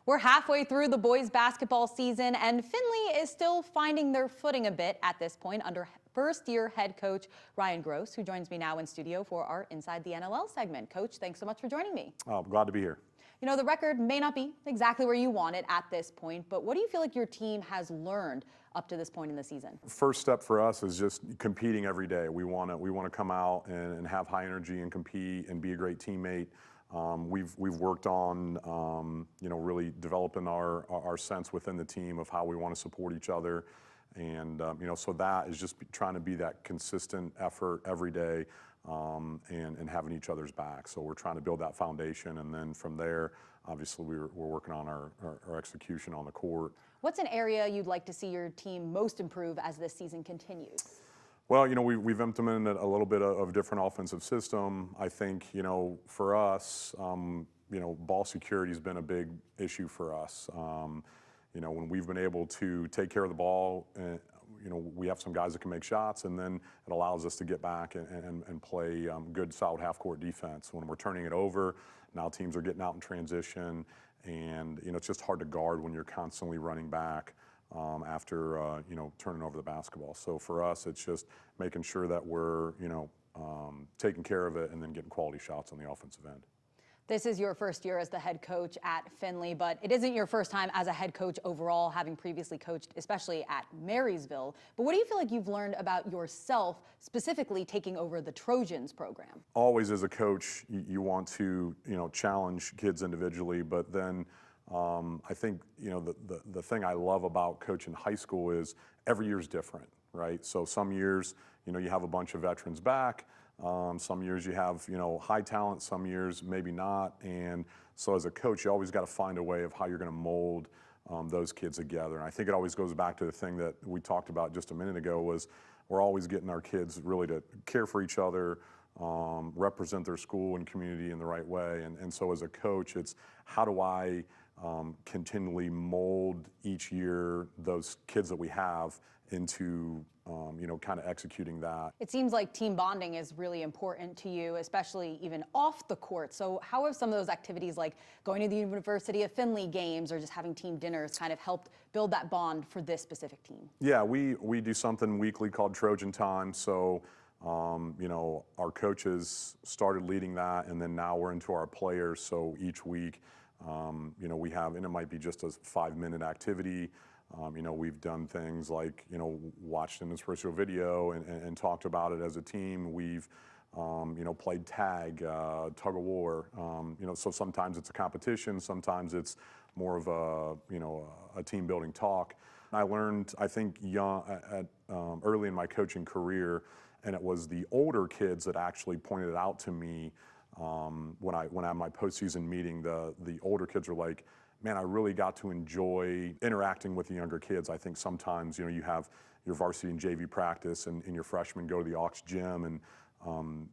We're halfway through the boys basketball season, and Findlay is still finding their footing a bit at this point under first-year head coach Ryan Gross, who joins me now in studio for our Inside the NLL segment. Coach, thanks so much for joining me. Oh, glad to be here. You know, the record may not be exactly where you want it at this point, but what do you feel like your team has learned up to this point in the season? First step for us is just competing every day. We want to come out and have high energy and compete and be a great teammate. We've worked on really developing our sense within the team of how we want to support each other, and so that is just trying to be that consistent effort every day, and having each other's back. So we're trying to build that foundation, and then from there, obviously we're working on our execution on the court. What's an area you'd like to see your team most improve as this season continues? Well, we've implemented a little bit of different offensive system. I think, for us, ball security has been a big issue for us. When we've been able to take care of the ball, we have some guys that can make shots, and then it allows us to get back and play good, solid half-court defense. When we're turning it over, now teams are getting out in transition, and, it's just hard to guard when you're constantly running back after turning over the basketball. So for us, it's just making sure that we're taking care of it and then getting quality shots on the offensive end. This is your first year as the head coach at Findlay, but it isn't your first time as a head coach overall, having previously coached, especially at Marysville. But what do you feel like you've learned about yourself, specifically taking over the Trojans program? Always as a coach, you want to challenge kids individually, but then I think the thing I love about coaching high school is every year is different, right? So some years you have a bunch of veterans back. Some years you have high talent, some years maybe not, and so as a coach you always got to find a way of how you're going to mold those kids together. And I think it always goes back to the thing that we talked about just a minute ago, was we're always getting our kids really to care for each other, represent their school and community in the right way, and so as a coach, it's how do I continually mold each year those kids that we have into kind of executing that. It seems like team bonding is really important to you, especially even off the court. So how have some of those activities, like going to the University of Findlay games or just having team dinners, kind of helped build that bond for this specific team? Yeah, we do something weekly called Trojan Time. So our coaches started leading that, and then now we're into our players. So each week, we have, and it might be just a 5-minute activity. We've done things like, watched an inspirational video and talked about it as a team. We've, played tag, tug of war. So sometimes it's a competition, sometimes it's more of a team building talk. I learned, I think, early in my coaching career, and it was the older kids that actually pointed it out to me when I had my postseason meeting. The older kids were like, man, I really got to enjoy interacting with the younger kids. I think sometimes, you have your varsity and JV practice, and your freshmen go to the aux gym, and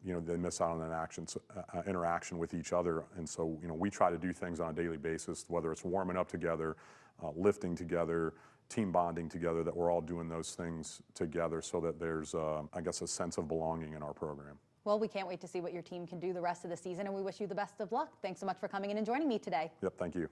they miss out on that interaction with each other. And so, we try to do things on a daily basis, whether it's warming up together, lifting together, team bonding together, that we're all doing those things together so that there's, I guess, a sense of belonging in our program. Well, we can't wait to see what your team can do the rest of the season, and we wish you the best of luck. Thanks so much for coming in and joining me today. Yep, thank you.